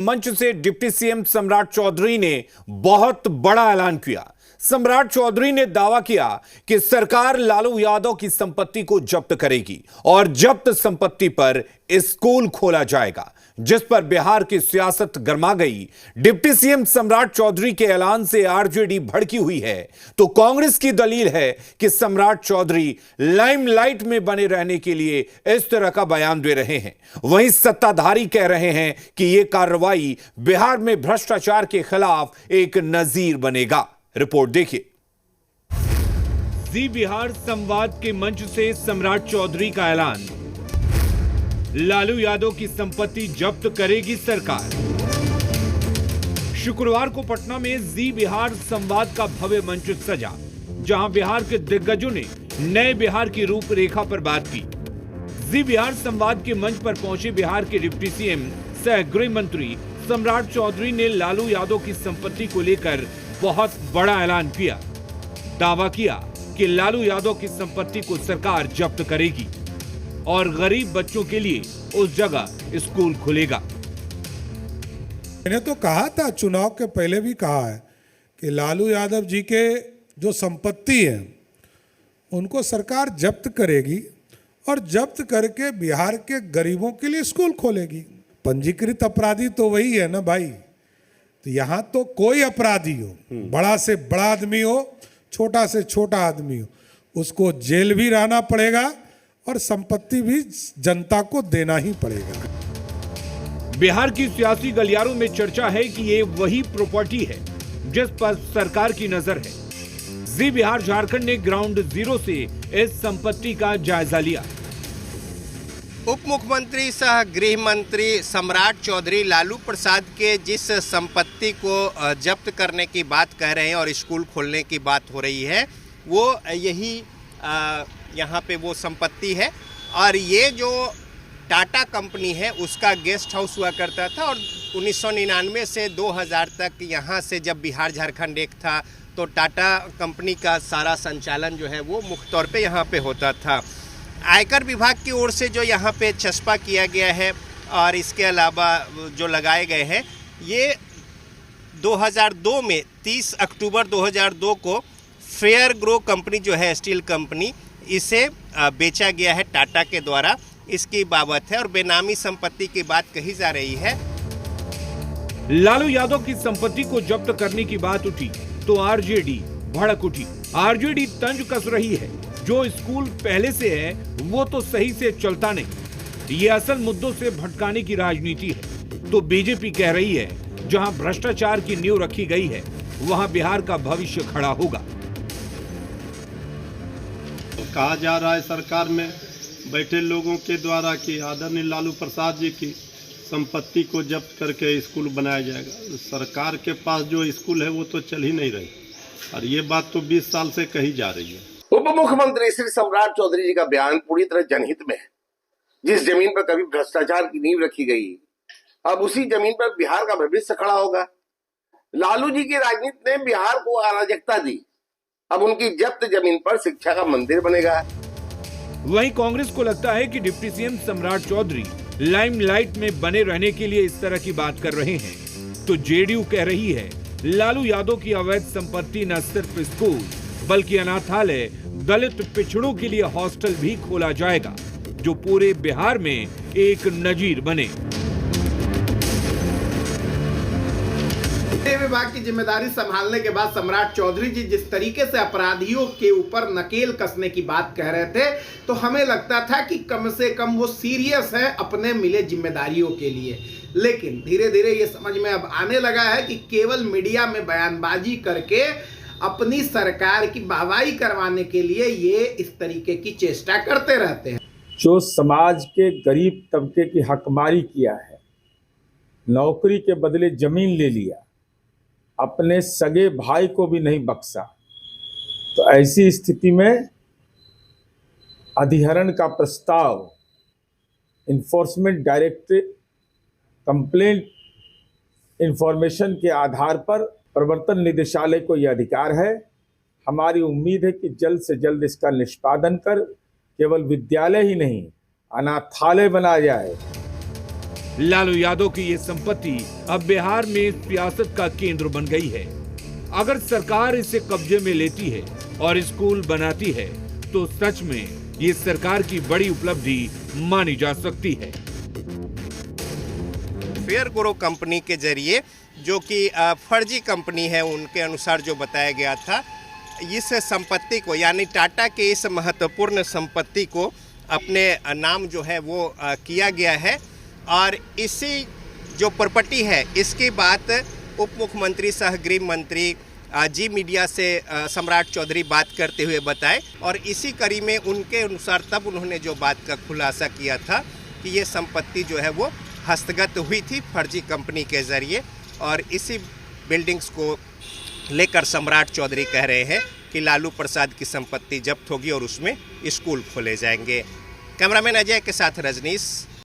मंच से deputy CM सम्राट चौधरी ने बहुत बड़ा ऐलान किया। सम्राट चौधरी ने दावा किया कि सरकार लालू यादव की संपत्ति को जब्त करेगी और जब्त संपत्ति पर स्कूल खोला जाएगा, जिस पर बिहार की सियासत गर्मा गई। डिप्टी सीएम सम्राट चौधरी के ऐलान से आरजेडी भड़की हुई है, तो कांग्रेस की दलील है कि सम्राट चौधरी लाइमलाइट में बने रहने के लिए इस तरह का बयान दे रहे हैं। वहीं सत्ताधारी कह रहे हैं कि यह कार्रवाई बिहार में भ्रष्टाचार के खिलाफ एक नजीर बनेगा। रिपोर्ट देखिए। जी बिहार संवाद के मंच से सम्राट चौधरी का ऐलान, लालू यादव की संपत्ति जब्त करेगी सरकार। शुक्रवार को पटना में जी बिहार संवाद का भव्य मंच सजा, जहां बिहार के दिग्गजों ने नए बिहार की रूपरेखा पर बात की। जी बिहार संवाद के मंच पर पहुंचे बिहार के डिप्टी सीएम सह गृह मंत्री सम्राट चौधरी ने लालू यादव की संपत्ति को लेकर बहुत बड़ा ऐलान किया। दावा किया कि लालू यादव की संपत्ति को सरकार जब्त करेगी और गरीब बच्चों के लिए उस जगह स्कूल खुलेगा। मैंने तो कहा था, चुनाव के पहले भी कहा है कि लालू यादव जी के जो संपत्ति है उनको सरकार जब्त करेगी और जब्त करके बिहार के गरीबों के लिए स्कूल खोलेगी। पंजीकृत अपराधी तो वही है ना भाई। तो यहाँ तो कोई अपराधी हो, बड़ा से बड़ा आदमी हो, छोटा से छोटा आदमी हो, उसको जेल भी रहना पड़ेगा और संपत्ति भी जनता को देना ही पड़ेगा। बिहार की सियासी गलियारों में चर्चा है कि ये वही प्रॉपर्टी है जिस पर सरकार की नजर है। जी बिहार झारखंड ने ग्राउंड जीरो से इस संपत्ति का जायजा लिया। उप मुख्यमंत्री सह गृह मंत्री सम्राट चौधरी लालू प्रसाद के जिस संपत्ति को जब्त करने की बात कह रहे हैं और स्कूल खोलने की बात हो रही है, वो यही यहाँ पे वो संपत्ति है। और ये जो टाटा कंपनी है उसका गेस्ट हाउस हुआ करता था और 1999 से 2000 तक यहाँ से जब बिहार झारखंड एक था तो टाटा कंपनी का सारा संचालन जो है वो मुख्य तौर पे यहाँ पे होता था। आयकर विभाग की ओर से जो यहाँ पे चस्पा किया गया है और इसके अलावा जो लगाए गए हैं, ये 2002 में 30 अक्टूबर 2002 को फेयर ग्रो कंपनी जो है स्टील कंपनी, इसे बेचा गया है टाटा के द्वारा। इसकी बाबत है और बेनामी संपत्ति की बात कही जा रही है। लालू यादव की संपत्ति को जब्त करने की बात उठी तो आरजेडी भड़क उठी। आरजेडी तंज कस रही है, जो स्कूल पहले से है वो तो सही से चलता नहीं। ये असल मुद्दों से भटकाने की राजनीति है। तो बीजेपी कह रही है जहां भ्रष्टाचार की नींव रखी गई है वहां बिहार का भविष्य खड़ा होगा। कहा जा रहा है सरकार में बैठे लोगों के द्वारा कि आदरणीय लालू प्रसाद जी की संपत्ति को जब्त करके स्कूल बनाया जाएगा। सरकार के पास जो स्कूल है वो तो चल ही नहीं रही और ये बात तो 20 साल से कही जा रही है। उप मुख्यमंत्री श्री सम्राट चौधरी जी का बयान पूरी तरह जनहित में है। जिस जमीन पर कभी भ्रष्टाचार की नींव रखी गई, अब उसी जमीन पर बिहार का भविष्य खड़ा होगा। लालू जी की राजनीति ने बिहार को अराजकता दी, अब उनकी जब्त जमीन पर शिक्षा का मंदिर बनेगा। वहीं कांग्रेस को लगता है कि डिप्टी सीएम सम्राट चौधरी लाइमलाइट में बने रहने के लिए इस तरह की बात कर रहे हैं। तो जेडीयू कह रही है लालू यादव की अवैध संपत्ति न सिर्फ स्कूल बल्कि अनाथालय, दलित पिछड़ों के लिए हॉस्टल भी खोला जाएगा, जो पूरे बिहार में एक नजीर बने। विभाग की जिम्मेदारी संभालने के बाद सम्राट चौधरी जी जिस तरीके से अपराधियों के ऊपर नकेल कसने की बात कह रहे थे, तो हमें लगता था कि कम से कम वो सीरियस है अपने मिले जिम्मेदारियों के लिए। लेकिन धीरे धीरे ये समझ में अब आने लगा है कि केवल मीडिया में बयानबाजी करके अपनी सरकार की वाहवाही करवाने के लिए ये इस तरीके की चेष्टा करते रहते हैं। जो समाज के गरीब तबके की हकमारी किया है, नौकरी के बदले जमीन ले लिया, अपने सगे भाई को भी नहीं बख्शा, तो ऐसी स्थिति में अधिहरण का प्रस्ताव इन्फोर्समेंट डायरेक्टरेट कंप्लेंट इंफॉर्मेशन के आधार पर प्रवर्तन निदेशालय को यह अधिकार है। हमारी उम्मीद है कि जल्द से जल्द इसका निष्पादन कर केवल विद्यालय ही नहीं अनाथालय बनाया जाए। लालू यादव की ये संपत्ति अब बिहार में सियासत का केंद्र बन गई है। अगर सरकार इसे कब्जे में लेती है और स्कूल बनाती है तो सच में ये सरकार की बड़ी उपलब्धि मानी जा सकती है। फेयर ग्रो कंपनी के जरिए, जो कि फर्जी कंपनी है, उनके अनुसार जो बताया गया था, इस संपत्ति को यानी टाटा के इस महत्वपूर्ण संपत्ति को अपने नाम जो है वो किया गया है। और इसी जो प्रॉपर्टी है इसकी बात उप मुख्यमंत्री सह गृह मंत्री जी मीडिया से सम्राट चौधरी बात करते हुए बताए, और इसी कड़ी में उनके अनुसार तब उन्होंने जो बात का खुलासा किया था कि ये संपत्ति जो है वो हस्तगत हुई थी फर्जी कंपनी के जरिए। और इसी बिल्डिंग्स को लेकर सम्राट चौधरी कह रहे हैं कि लालू प्रसाद की संपत्ति जब्त होगी और उसमें स्कूल खोले जाएंगे। कैमरामैन अजय के साथ रजनीश,